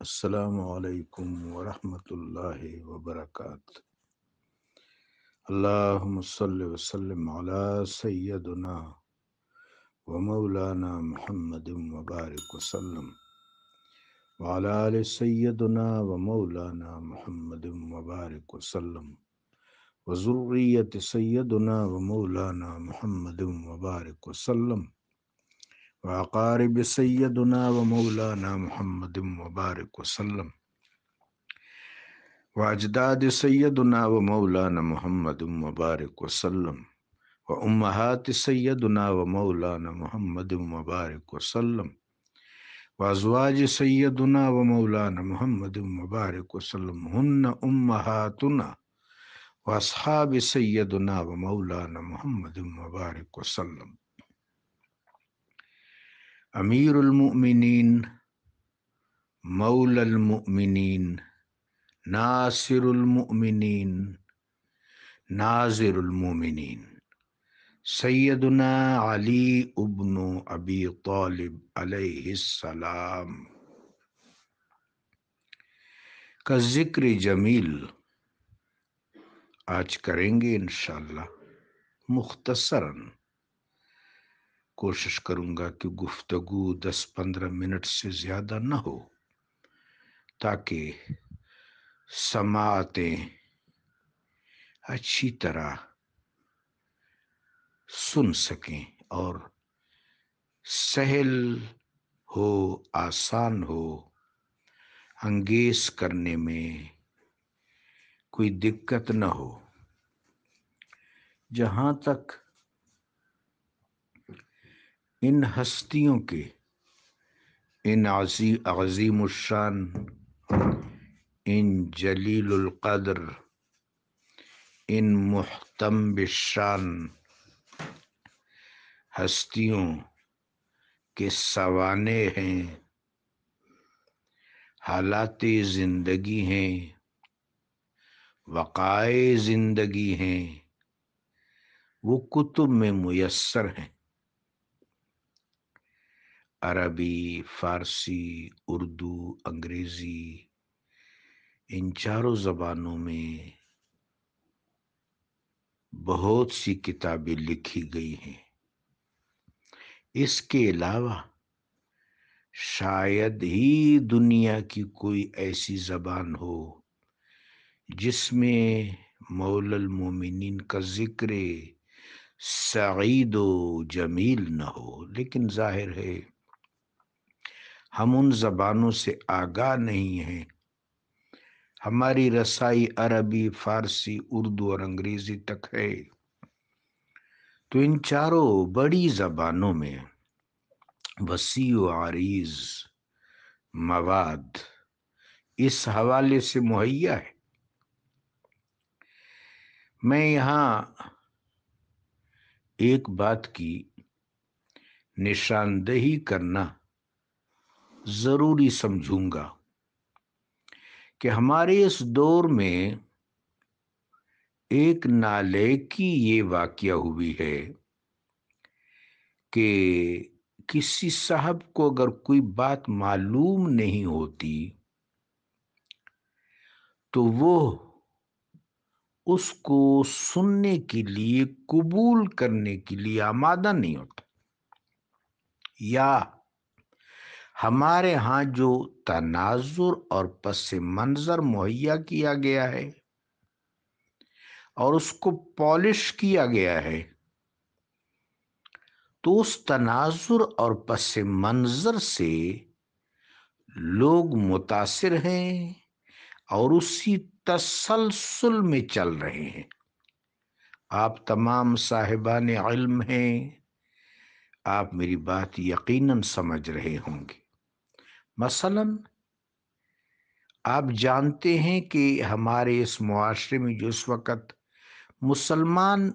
السلام علیکم ورحمۃ اللہ وبرکاتہ۔ اللہم صلی وسلم علی سیدنا و مولانا محمد وبارک وسلم وعلی آل سیدنا و مولانا محمد وبارک وسلم وذریت سیدنا و مولانا محمد وبارک وسلم وأقارب سيدنا ومولانا محمد وبارك وسلم وأجداد سيدنا ومولانا محمد وبارك وسلم وأمهات سيدنا ومولانا محمد وبارك وسلم وأزواج سيدنا ومولانا محمد وبارك وسلم هن أمهاتنا وأصحاب سيدنا ومولانا محمد وبارك وسلم۔ امیر المؤمنین، مولا المؤمنین، ناصر المؤمنین، ناظر المؤمنین، سیدنا علی ابن ابی طالب علیہ السلام کا ذکر جمیل آج کریں گے انشاءاللہ۔ مختصراً کوشش کروں گا کہ گفتگو 10-15 منٹ سے زیادہ نہ ہو، تاکہ سماعتیں اچھی طرح سن سکیں اور سہل ہو، آسان ہو، انگیز کرنے میں کوئی دقت نہ ہو۔ جہاں تک ان ہستیوں کے، ان عظیم الشان، ان جلیل القدر، ان محتم بالشان ہستیوں کے سوانح ہیں، حالات زندگی ہیں، وقائع زندگی ہیں، وہ کتب میں میسر ہیں۔ عربی، فارسی، اردو، انگریزی، ان چاروں زبانوں میں بہت سی کتابیں لکھی گئی ہیں۔ اس کے علاوہ شاید ہی دنیا کی کوئی ایسی زبان ہو جس میں مولا المومنین کا ذکر سعید و جمیل نہ ہو، لیکن ظاہر ہے ہم ان زبانوں سے آگاہ نہیں ہیں۔ ہماری رسائی عربی، فارسی، اردو اور انگریزی تک ہے، تو ان چاروں بڑی زبانوں میں وسیع و عریض مواد اس حوالے سے مہیا ہے۔ میں یہاں ایک بات کی نشاندہی کرنا ضروری سمجھوں گا کہ ہمارے اس دور میں ایک نالائقی یہ واقعہ ہوئی ہے کہ کسی صاحب کو اگر کوئی بات معلوم نہیں ہوتی تو وہ اس کو سننے کے لیے، قبول کرنے کے لیے آمادہ نہیں ہوتا، یا ہمارے ہاں جو تناظر اور پس منظر مہیا کیا گیا ہے اور اس کو پالش کیا گیا ہے، تو اس تناظر اور پس منظر سے لوگ متاثر ہیں اور اسی تسلسل میں چل رہے ہیں۔ آپ تمام صاحبان علم ہیں، آپ میری بات یقیناً سمجھ رہے ہوں گے۔ مثلاً آپ جانتے ہیں کہ ہمارے اس معاشرے میں جو اس وقت مسلمان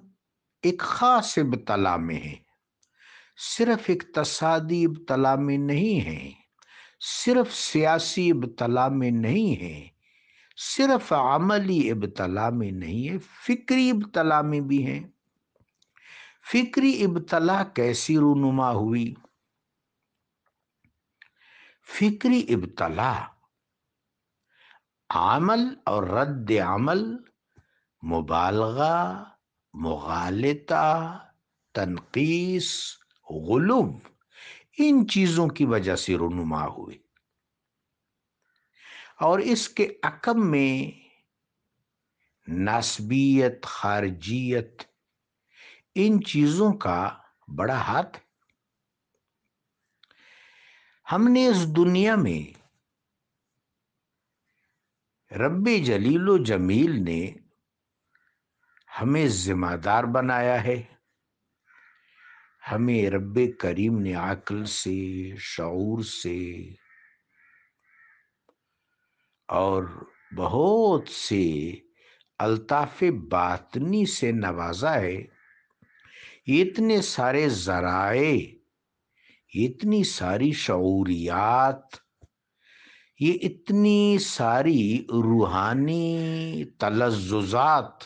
ایک خاص ابتلا میں ہیں، صرف اقتصادی ابتلا میں نہیں ہیں، صرف سیاسی ابتلا میں نہیں ہیں، صرف عملی ابتلا میں نہیں ہے، فکری ابتلا میں بھی ہیں۔ فکری ابتلا کیسی رونما ہوئی؟ فکری ابتلا عمل اور رد عمل، مبالغہ، مغالطہ، تنقیس، غلو، ان چیزوں کی وجہ سے رونما ہوئے، اور اس کے عقب میں نسبیت، خارجیت، ان چیزوں کا بڑا ہاتھ ہے۔ ہم نے اس دنیا میں رب جلیل و جمیل نے ہمیں ذمہ دار بنایا ہے، ہمیں رب کریم نے عقل سے، شعور سے اور بہت سے الطاف باطنی سے نوازا ہے۔ اتنے سارے ذرائع، اتنی ساری شعوریات، یہ اتنی ساری روحانی تلذذات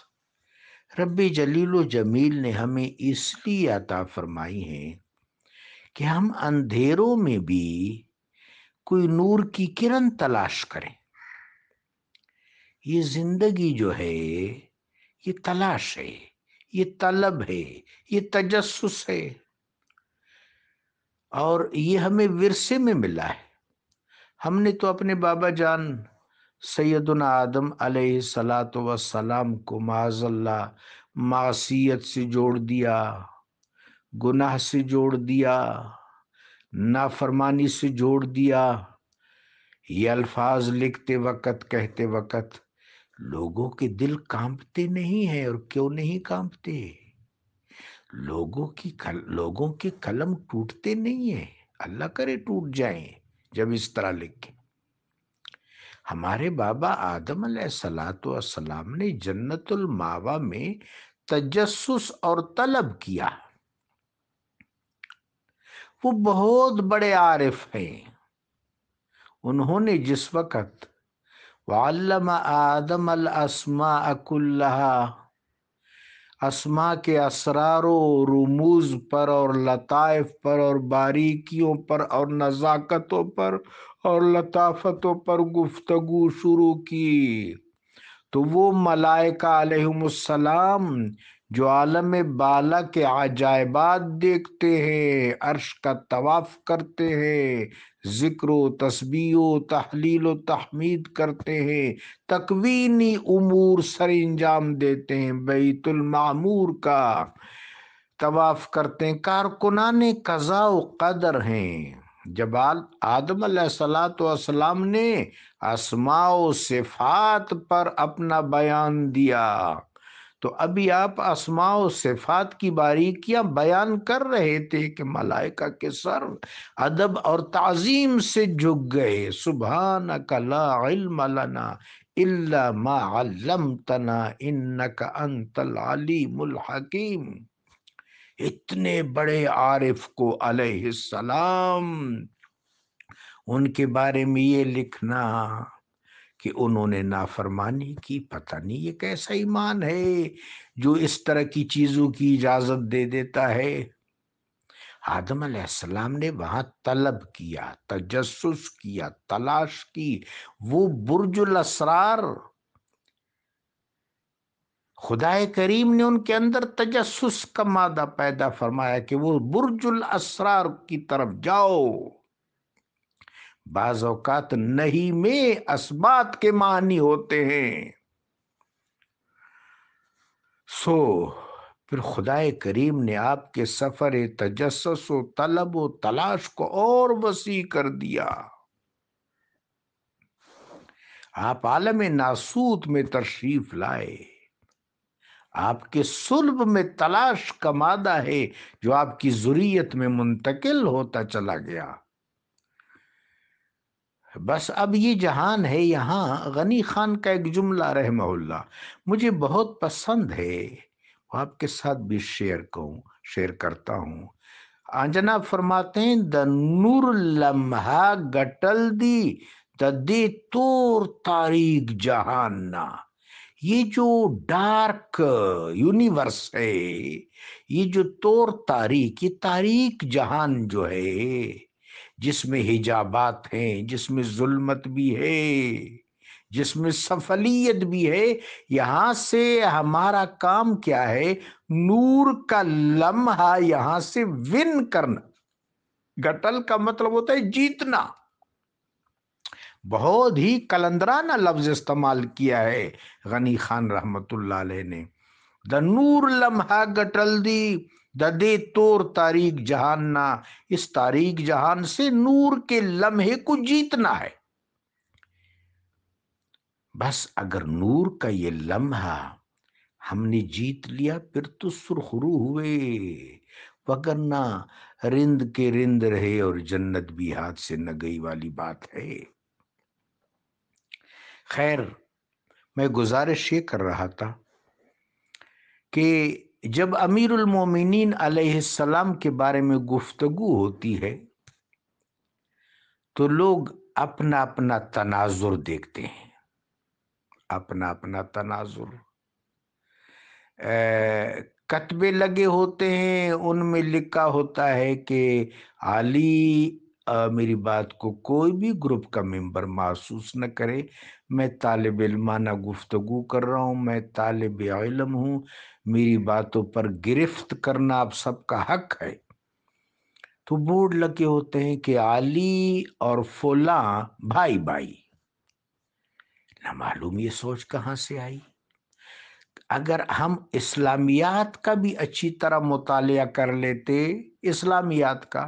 رب جلیل و جمیل نے ہمیں اس لیے عطا فرمائی ہیں کہ ہم اندھیروں میں بھی کوئی نور کی کرن تلاش کریں۔ یہ زندگی جو ہے یہ تلاش ہے، یہ طلب ہے، یہ تجسس ہے، اور یہ ہمیں ورثے میں ملا ہے۔ ہم نے تو اپنے بابا جان سیدنا آدم علیہ الصلاۃ والسلام کو معاذ اللہ معصیت سے جوڑ دیا، گناہ سے جوڑ دیا، نافرمانی سے جوڑ دیا۔ یہ الفاظ لکھتے وقت، کہتے وقت لوگوں کے دل کانپتے نہیں ہیں، اور کیوں نہیں کانپتے؟ لوگوں کے قلم ٹوٹتے نہیں ہیں، اللہ کرے ٹوٹ جائیں جب اس طرح لکھیں۔ ہمارے بابا آدم علیہ السلام نے جنت الماوا میں تجسس اور طلب کیا۔ وہ بہت بڑے عارف ہیں۔ انہوں نے جس وقت وَعَلَّمَ آدَمَ الْأَسْمَاءَ كُلَّهَا، اسماء کے اسرار و رموز پر اور لطائف پر اور باریکیوں پر اور نزاکتوں پر اور لطافتوں پر گفتگو شروع کی، تو وہ ملائکہ علیہم السلام جو عالم بالا کے عجائبات دیکھتے ہیں، عرش کا طواف کرتے ہیں، ذکر و تسبیح و تحلیل و تحمید کرتے ہیں، تکوینی امور سر انجام دیتے ہیں، بیت المعمور کا طواف کرتے ہیں، کارکنان قضاء و قدر ہیں۔ جب آدم علیہ السلام نے اسماء و صفات پر اپنا بیان دیا، تو ابھی آپ اسماء و صفات کی باریکیاں بیان کر رہے تھے کہ ملائکہ کے سر ادب اور تعظیم سے جھک گئے۔ سبحانک لا علم لنا الا ما علمتنا انک انت العلیم الحکیم۔ اتنے بڑے عارف کو علیہ السلام، ان کے بارے میں یہ لکھنا کہ انہوں نے نافرمانی کی، پتہ نہیں یہ کیسا ایمان ہے جو اس طرح کی چیزوں کی اجازت دے دیتا ہے۔ آدم علیہ السلام نے وہاں طلب کیا، تجسس کیا، تلاش کی، وہ برج الاسرار، خدا کریم نے ان کے اندر تجسس کا مادہ پیدا فرمایا کہ وہ برج الاسرار کی طرف جاؤ۔ بعض اوقات نہیں میں اسبات کے معنی ہوتے ہیں۔ پھر خدا کریم نے آپ کے سفر تجسس و طلب و تلاش کو اور وسیع کر دیا۔ آپ عالم ناسوت میں تشریف لائے، آپ کے صلب میں تلاش کا مادہ ہے جو آپ کی ذریت میں منتقل ہوتا چلا گیا۔ بس اب یہ جہان ہے۔ یہاں غنی خان کا ایک جملہ رحمہ اللہ مجھے بہت پسند ہے، وہ آپ کے ساتھ بھی شیئر کرتا ہوں۔ جناب فرماتے ہیں دا نور لمحہ گٹل دی دا دے تور تاریک جہان نا۔ یہ جو ڈارک یونیورس ہے، یہ جو تور تاریک، یہ تاریک جہان جو ہے، جس میں حجابات ہیں، جس میں ظلمت بھی ہے، جس میں سفلیت بھی ہے۔ یہاں سے ہمارا کام کیا ہے؟ نور کا لمحہ یہاں سے ون کرنا۔ گٹل کا مطلب ہوتا ہے جیتنا۔ بہت ہی کلندرانہ لفظ استعمال کیا ہے غنی خان رحمت اللہ علیہ نے۔ دا نور لمحہ گٹل دی ددے تور تاریخ جہاننا، اس تاریخ جہان سے نور کے لمحے کو جیتنا ہے۔ بس اگر نور کا یہ لمحہ ہم نے جیت لیا پھر تو سرخرو ہوئے، وگرنہ رند کے رند رہے اور جنت بھی ہاتھ سے نہ گئی والی بات ہے۔ خیر، میں گزارش یہ کر رہا تھا کہ جب امیر المومنین علیہ السلام کے بارے میں گفتگو ہوتی ہے تو لوگ اپنا اپنا تناظر دیکھتے ہیں، اپنا اپنا تناظر۔ کتبے لگے ہوتے ہیں، ان میں لکھا ہوتا ہے کہ علی میری بات کو کوئی بھی گروپ کا ممبر محسوس نہ کرے، میں طالب علمانہ گفتگو کر رہا ہوں، میں طالب علم ہوں، میری باتوں پر گرفت کرنا آپ سب کا حق ہے۔ تو بورڈ لگے ہوتے ہیں کہ علی اور فلاں بھائی بھائی۔ نہ معلوم یہ سوچ کہاں سے آئی۔ اگر ہم اسلامیات کا بھی اچھی طرح مطالعہ کر لیتے، اسلامیات کا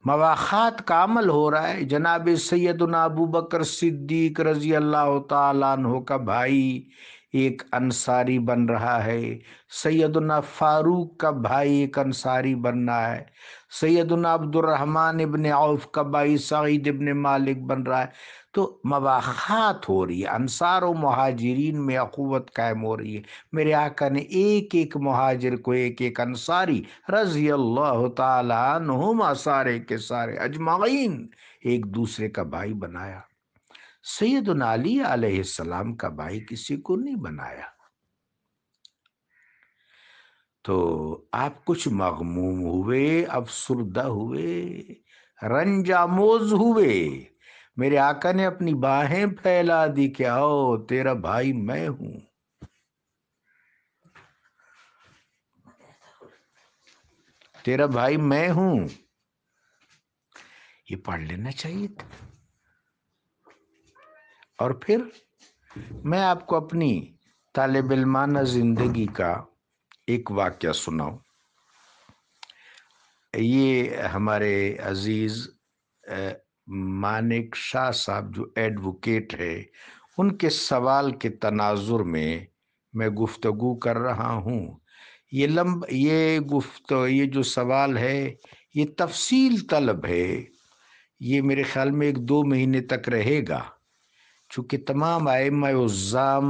مواخات کا عمل ہو رہا ہے۔ جناب سیدنا ابو بکر صدیق رضی اللہ تعالیٰ عنہ کا بھائی ایک انصاری بن رہا ہے، سیدنا فاروق کا بھائی ایک انصاری بننا ہے، سیدنا عبد الرحمن ابن عوف کا بھائی سعید ابن مالک بن رہا ہے۔ تو مواخات ہو رہی ہے، انصار و مہاجرین میں اخوت قائم ہو رہی ہے۔ میرے آقا نے ایک ایک مہاجر کو ایک ایک انصاری رضی اللہ تعالی عنہم سارے کے سارے اجمعین ایک دوسرے کا بھائی بنایا۔ سیدنا علی علیہ السلام کا بھائی کسی کو نہیں بنایا۔ تو آپ کچھ مغموم ہوئے، افسردہ ہوئے، رنج آموز ہوئے۔ میرے آقا نے اپنی باہیں پھیلا دی کہ آؤ تیرا بھائی میں ہوں۔ تیرا بھائی میں ہوں، یہ پڑھ لینا چاہیے تھا۔ اور پھر میں آپ کو اپنی طالب علمانہ زندگی کا ایک واقعہ سناؤں۔ یہ ہمارے عزیز مانک شاہ صاحب جو ایڈوکیٹ ہے، ان کے سوال کے تناظر میں گفتگو کر رہا ہوں۔ یہ جو سوال ہے یہ تفصیل طلب ہے، یہ میرے خیال میں 1-2 مہینے تک رہے گا، چونکہ تمام ائمہ اعظام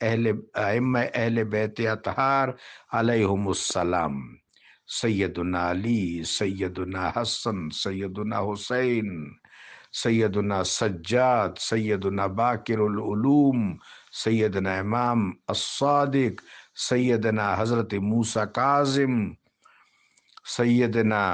ائمہ اہل بیت اطہار علیہم السلام، سیدنا علی، سیدنا حسن، سیدنا حسین، سیدنا سجاد، سیدنا باقر العلوم، سیدنا امام الصادق، سیدنا حضرت موسیٰ کاظم، سیدنا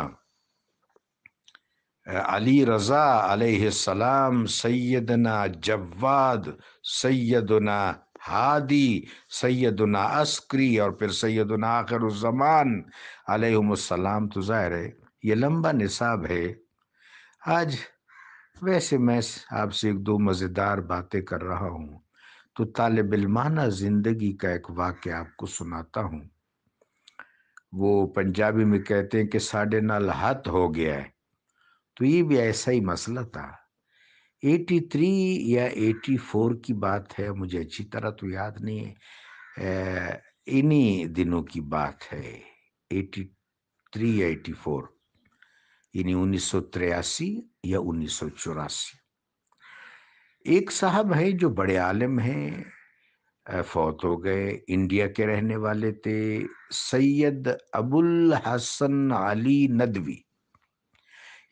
علی رضا علیہ السلام، سیدنا جواد، سیدنا ہادی، سیدنا عسکری، اور پھر سیدنا آخر الزمان علیہم السلام۔ تو ظاہر ہے یہ لمبا نصاب ہے۔ آج ویسے میں آپ سے 1-2 مزیدار باتیں کر رہا ہوں تو طالب علمانہ زندگی کا ایک واقعہ آپ کو سناتا ہوں۔ وہ پنجابی میں کہتے ہیں کہ 9.5 ہاتھ ہو گیا ہے، تو یہ بھی ایسا ہی مسئلہ تھا۔ 83 یا 84 کی بات ہے، مجھے اچھی طرح تو یاد نہیں ہے، انہی دنوں کی بات ہے، 83 یا 84، یعنی 1983 یا 1984۔ ایک صاحب ہے جو بڑے عالم ہیں، فوت ہو گئے، انڈیا کے رہنے والے تھے، سید ابو الحسن علی ندوی۔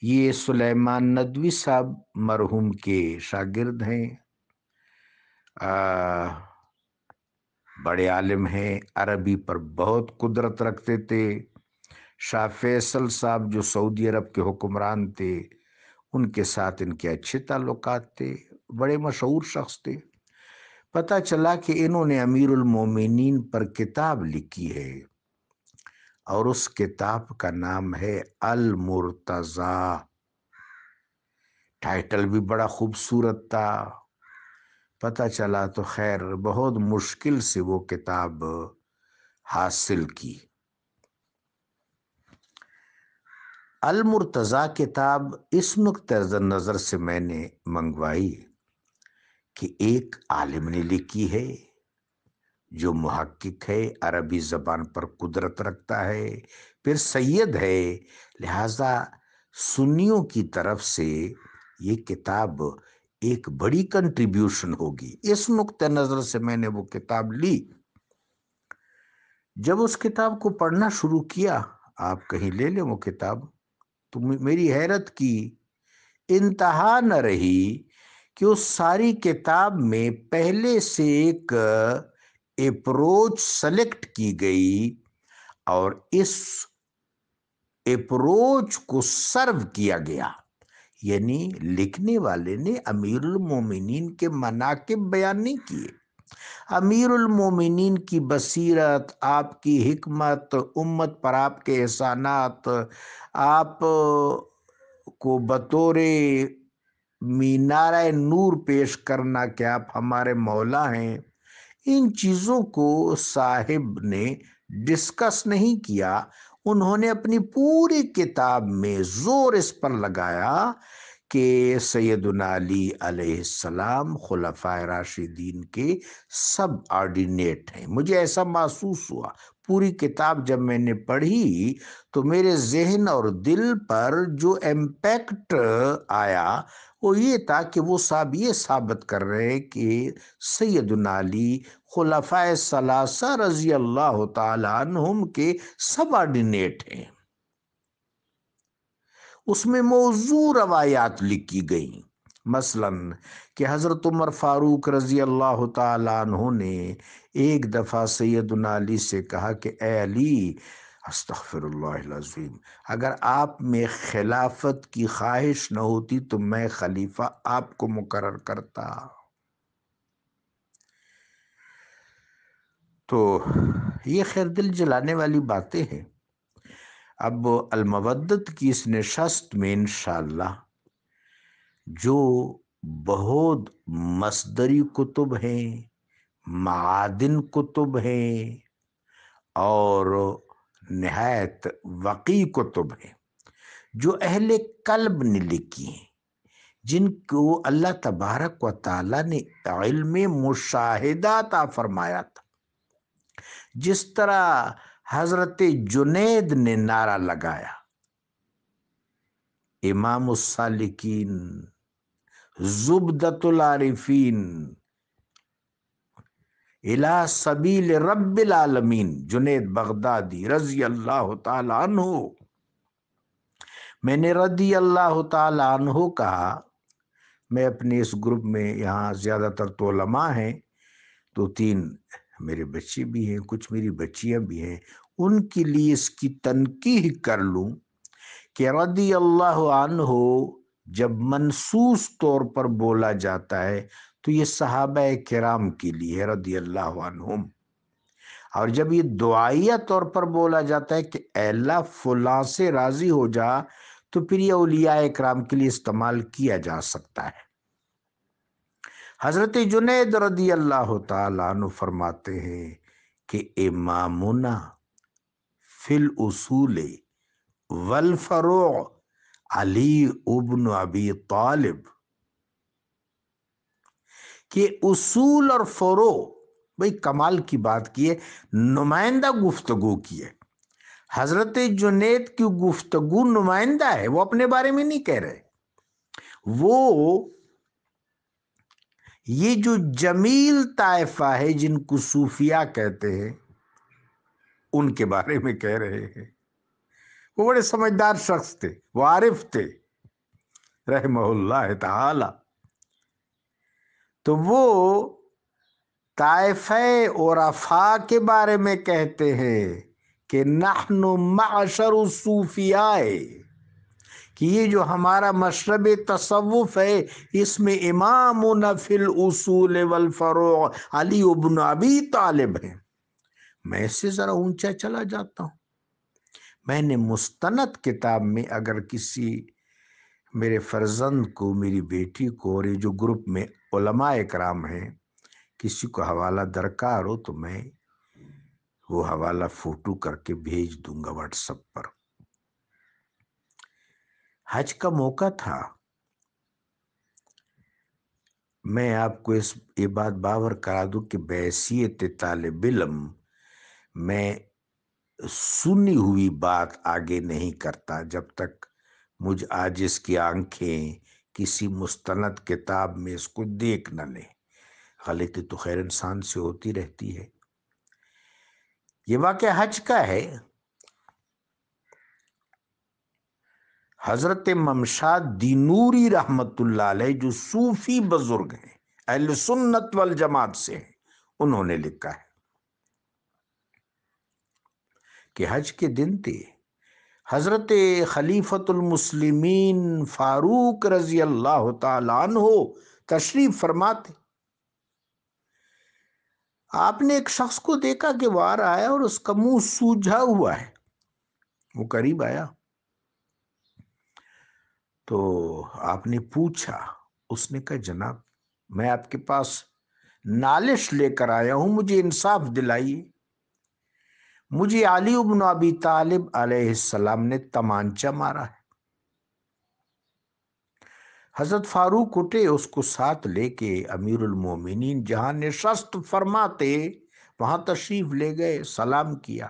یہ سلیمان ندوی صاحب مرحوم کے شاگرد ہیں، بڑے عالم ہیں، عربی پر بہت قدرت رکھتے تھے۔ شاہ فیصل صاحب جو سعودی عرب کے حکمران تھے، ان کے ساتھ ان کے اچھے تعلقات تھے، بڑے مشہور شخص تھے۔ پتہ چلا کہ انہوں نے امیر المومنین پر کتاب لکھی ہے، اور اس کتاب کا نام ہے المرتضیٰ۔ ٹائٹل بھی بڑا خوبصورت تھا۔ پتہ چلا تو خیر بہت مشکل سے وہ کتاب حاصل کی۔ المرتضیٰ کتاب اس نقطہ نظر سے میں نے منگوائی کہ ایک عالم نے لکھی ہے جو محقق ہے، عربی زبان پر قدرت رکھتا ہے، پھر سید ہے، لہذا سنیوں کی طرف سے یہ کتاب ایک بڑی کنٹریبیوشن ہوگی۔ اس نقطہ نظر سے میں نے وہ کتاب لی۔ جب اس کتاب کو پڑھنا شروع کیا، آپ کہیں لے لیں وہ کتاب، تو میری حیرت کی انتہا نہ رہی کہ اس ساری کتاب میں پہلے سے ایک اپروچ سلیکٹ کی گئی، اور اس اپروچ کو سرو کیا گیا، یعنی لکھنے والے نے امیر المومنین کے مناقب بیان نہیں کیے۔ امیر المومنین کی بصیرت، آپ کی حکمت، امت پر آپ کے احسانات، آپ کو بطور مینارہ نور پیش کرنا کہ آپ ہمارے مولا ہیں، ان چیزوں کو صاحب نے ڈسکس نہیں کیا۔ انہوں نے اپنی پوری کتاب میں زور اس پر لگایا کہ سیدنا علی علیہ السلام خلفائے راشدین کے سب آرڈینیٹ ہیں۔ مجھے ایسا محسوس ہوا، پوری کتاب جب میں نے پڑھی تو میرے ذہن اور دل پر جو امپیکٹ آیا وہ یہ تھا کہ وہ صاحب یہ ثابت کر رہے ہیں کہ سیدنا علی خلفائے ثلاثہ رضی اللہ تعالی عنہم کے سب آرڈینیٹ ہیں۔ اس میں موضوع روایات لکھی گئیں، مثلاً کہ حضرت عمر فاروق رضی اللہ تعالیٰ عنہ نے ایک دفعہ سیدنا علی سے کہا کہ اے علی، استغفر اللہ العظیم، اگر آپ میں خلافت کی خواہش نہ ہوتی تو میں خلیفہ آپ کو مقرر کرتا۔ تو یہ خیر دل جلانے والی باتیں ہیں۔ اب المودت کی اس نشست میں انشاءاللہ جو بہت مصدری کتب ہیں، معادن کتب ہیں، اور نہایت وقی کتب ہیں جو اہل قلب نے لکھی ہیں، جن کو اللہ تبارک و تعالیٰ نے علم مشاہدہ عطا فرمایا تھا۔ جس طرح حضرت جنید نے نعرہ لگایا، امام السالکین، زبدۃ العارفین الی سبیل رب العالمین، جنید بغدادی رضی اللہ تعالی عنہ۔ میں نے رضی اللہ تعالی عنہ کہا، میں اپنے اس گروپ میں یہاں زیادہ تر تو علماء ہیں، 2-3 میرے بچے بھی ہیں، کچھ میری بچیاں بھی ہیں، ان کے لیے اس کی تنقیح کر لوں کہ رضی اللہ عنہ جب منصوص طور پر بولا جاتا ہے تو یہ صحابہ کرام کے لیے رضی اللہ عنہم، اور جب یہ دعائیہ طور پر بولا جاتا ہے کہ اے اللہ فلاں سے راضی ہو جا، تو پھر یہ اولیاء کرام کے لیے استعمال کیا جا سکتا ہے۔ حضرت جنید رضی اللہ تعالیٰ عنہ فرماتے ہیں کہ امامنا فی الاصول والفروع علی ابن ابی طالب، کہ اصول اور فروع، بھئی کمال کی بات کی ہے، نمائندہ گفتگو کی ہے۔ حضرت جنید کی گفتگو نمائندہ ہے، وہ اپنے بارے میں نہیں کہہ رہے، وہ یہ جو جمیل طائفہ ہے جن کو صوفیاء کہتے ہیں ان کے بارے میں کہہ رہے ہیں۔ وہ بڑے سمجھدار شخص تھے، وہ عارف تھے رحمہ اللہ تعالی۔ تو وہ طائفہ عرفاء کے بارے میں کہتے ہیں کہ نحن معشر الصوفیاء، کہ یہ جو ہمارا مشرب تصوف ہے اس میں امامنا فی الاصول والفروع علی بن ابی طالب ہے۔ میں اس سے ذرا اونچا چلا جاتا ہوں، میں نے مستند کتاب میں اگر کسی میرے فرزند کو، میری بیٹی کو، اور یہ جو گروپ میں علماء اکرام ہیں کسی کو حوالہ درکار ہو تو میں وہ حوالہ فوٹو کر کے بھیج دوں گا واٹس ایپ پر۔ حج کا موقع تھا، میں آپ کو یہ بات باور کرا دوں کہ بحیثیت طالب علم میں سنی ہوئی بات آگے نہیں کرتا جب تک مجھ عاجز کی آنکھیں کسی مستند کتاب میں اس کو دیکھ نہ لیں۔ غلطی تو خیر انسان سے ہوتی رہتی ہے۔ یہ واقعہ حج کا ہے۔ حضرت ممشاد دینوری رحمت اللہ علیہ جو صوفی بزرگ ہیں، اہل سنت والجماعت سے ہیں، انہوں نے لکھا ہے کہ حج کے دن تھے، حضرت خلیفۃ المسلمین فاروق رضی اللہ تعالی عنہ تشریف فرماتے۔ آپ نے ایک شخص کو دیکھا کہ وہ آ رہا ہے اور اس کا منہ سوجھا ہوا ہے۔ وہ قریب آیا تو آپ نے پوچھا، اس نے کہا جناب میں آپ کے پاس نالش لے کر آیا ہوں، مجھے انصاف دلائیے، مجھے علی بن ابی طالب علیہ السلام نے تمانچہ مارا ہے۔ حضرت فاروق اٹھے، اس کو ساتھ لے کے امیر المومنین جہاں نشست فرماتے وہاں تشریف لے گئے، سلام کیا۔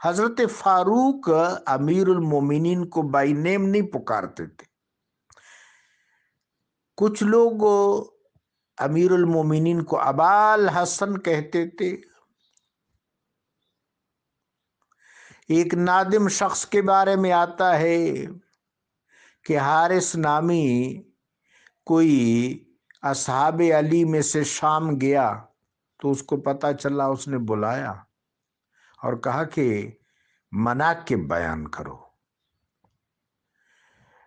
حضرت فاروق امیر المومنین کو بائی نیم نہیں پکارتے تھے، کچھ لوگ امیر المومنین کو ابا الحسن کہتے تھے۔ ایک نادم شخص کے بارے میں آتا ہے کہ حارث نامی کوئی اصحاب علی میں سے شام گیا تو اس کو پتہ چلا، اس نے بلایا اور کہا کہ مناقب بیان کرو۔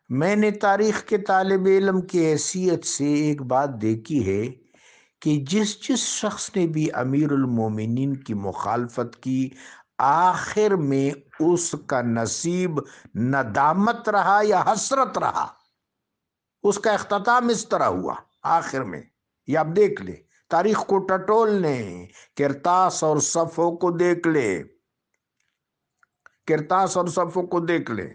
میں نے تاریخ کے طالب علم کی حیثیت سے ایک بات دیکھی ہے کہ جس شخص نے بھی امیر المومنین کی مخالفت کی آخر میں اس کا نصیب ندامت رہا یا حسرت رہا، اس کا اختتام اس طرح ہوا آخر میں۔ یہ آپ دیکھ لیں، تاریخ کو ٹٹول لیں، کرتاس اور صفوں کو دیکھ لیں، کرتاس اور صفوں کو دیکھ لیں،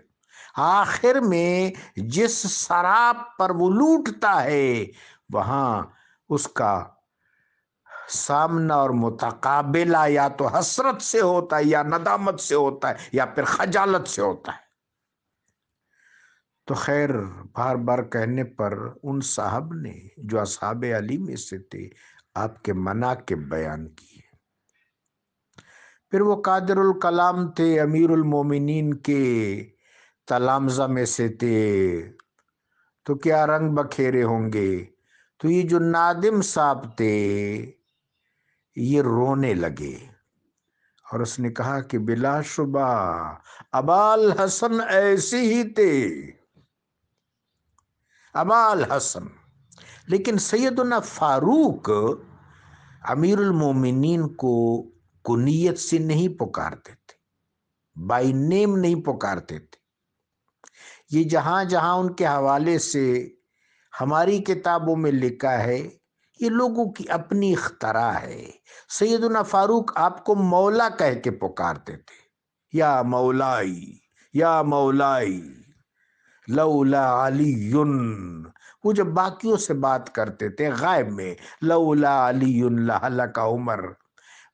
آخر میں جس سراب پر وہ لوٹتا ہے وہاں اس کا سامنا اور متقابلہ یا تو حسرت سے ہوتا ہے یا ندامت سے ہوتا ہے یا پھر خجالت سے ہوتا ہے۔ تو خیر بار بار کہنے پر ان صاحب نے جو اصحاب علی میں سے تھے آپ کے مناقب بیان کیے۔ پھر وہ قادر الکلام تھے، امیر المومنین کے تلامذہ میں سے تھے، تو کیا رنگ بکھیرے ہوں گے۔ تو یہ جو نادم صاحب تھے یہ رونے لگے اور اس نے کہا کہ بلا شبہ ابا الحسن ایسے ہی تھے، ابا الحسن۔ لیکن سیدنا فاروق امیر المومنین کو کنیت سے نہیں پکارتے تھے، بائی نیم نہیں پکارتے تھے۔ یہ جہاں جہاں ان کے حوالے سے ہماری کتابوں میں لکھا ہے یہ لوگوں کی اپنی اختراع ہے۔ سیدنا فاروق آپ کو مولا کہہ کے پکارتے تھے، یا مولائی یا مولائی لولا علی۔ وہ جب باقیوں سے بات کرتے تھے غائب میں، لولا علی لہلک عمر،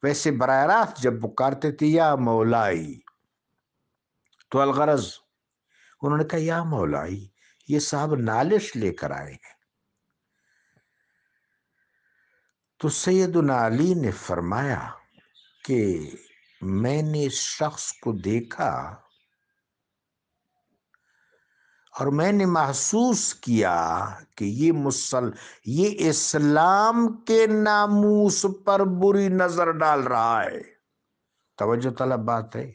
ویسے براہ راست جب پکارتے تھے یا مولائی تو الغرض انہوں نے کہا یا مولائی، یہ صاحب نالش لے کر آئے ہیں۔ تو سیدنا علی نے فرمایا کہ میں نے اس شخص کو دیکھا اور میں نے محسوس کیا کہ یہ اسلام کے ناموس پر بری نظر ڈال رہا ہے۔ توجہ طلب بات ہے۔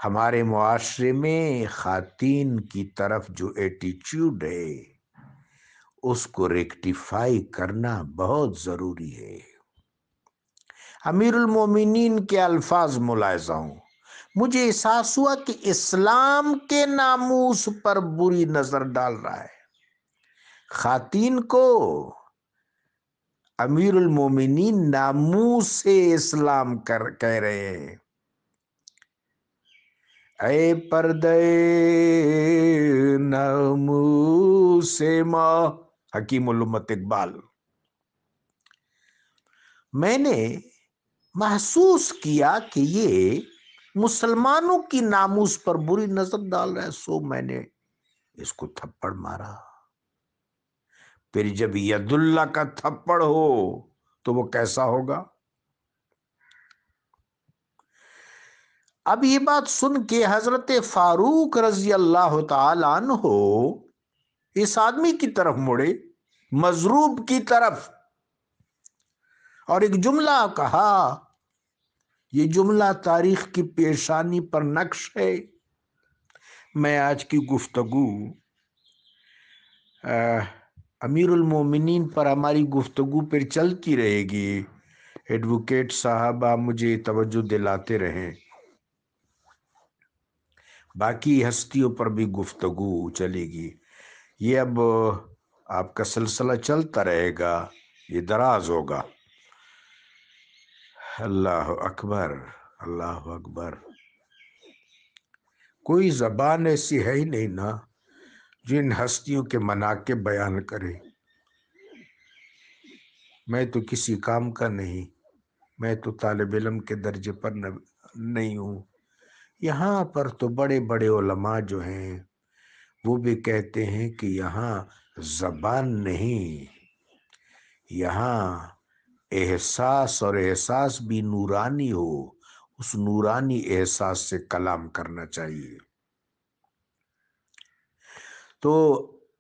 ہمارے معاشرے میں خواتین کی طرف جو ایٹیچیوڈ ہے اس کو ریکٹیفائی کرنا بہت ضروری ہے۔ امیر المومنین کے الفاظ ملاحظہ ہوں، مجھے احساس ہوا کہ اسلام کے ناموس پر بری نظر ڈال رہا ہے۔ خواتین کو امیر المومنین ناموس سے اسلام کہہ رہے ہیں۔ اے پردے ناموس ماں، حکیم الامت اقبال۔ میں نے محسوس کیا کہ یہ مسلمانوں کی ناموس پر بری نظر ڈال رہا ہے، سو میں نے اس کو تھپڑ مارا۔ پھر جب ید اللہ کا تھپڑ ہو تو وہ کیسا ہوگا؟ اب یہ بات سن کے حضرت فاروق رضی اللہ تعالیٰ عنہ اس آدمی کی طرف مڑے، مضروب کی طرف، اور ایک جملہ کہا۔ یہ جملہ تاریخ کی پیشانی پر نقش ہے۔ میں آج کی گفتگو امیر المومنین پر ہماری گفتگو پھر چلتی رہے گی۔ ایڈوکیٹ صاحب آپ مجھے توجہ دلاتے رہیں، باقی ہستیوں پر بھی گفتگو چلے گی۔ یہ اب آپ کا سلسلہ چلتا رہے گا، یہ دراز ہوگا۔ اللہ اکبر، اللہ اکبر۔ کوئی زبان ایسی ہے ہی نہیں نا جو ان ہستیوں کے مناقب بیان کرے۔ میں تو کسی کام کا نہیں، میں تو طالب علم کے درجے پر نہیں ہوں۔ یہاں پر تو بڑے بڑے علماء جو ہیں وہ بھی کہتے ہیں کہ یہاں زبان نہیں، یہاں احساس، اور احساس بھی نورانی ہو، اس نورانی احساس سے کلام کرنا چاہیے۔ تو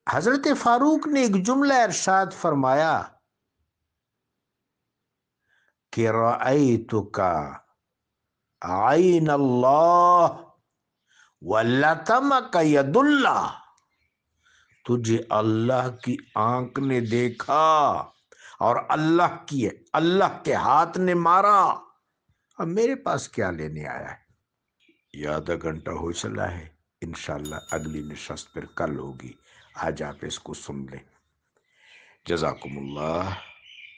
حضرت فاروق نے ایک جملہ ارشاد فرمایا کہ رأیتک عین اللہ ولطمک ید اللہ، تجھے اللہ کی آنکھ نے دیکھا اور اللہ کے ہاتھ نے مارا۔ اب میرے پاس کیا لینے آیا ہے؟ یہ آدھا گھنٹہ ہو چلا ہے، انشاءاللہ اگلی نشست پھر کل ہوگی۔ آج آپ اس کو سن لیں۔ جزاکم اللہ۔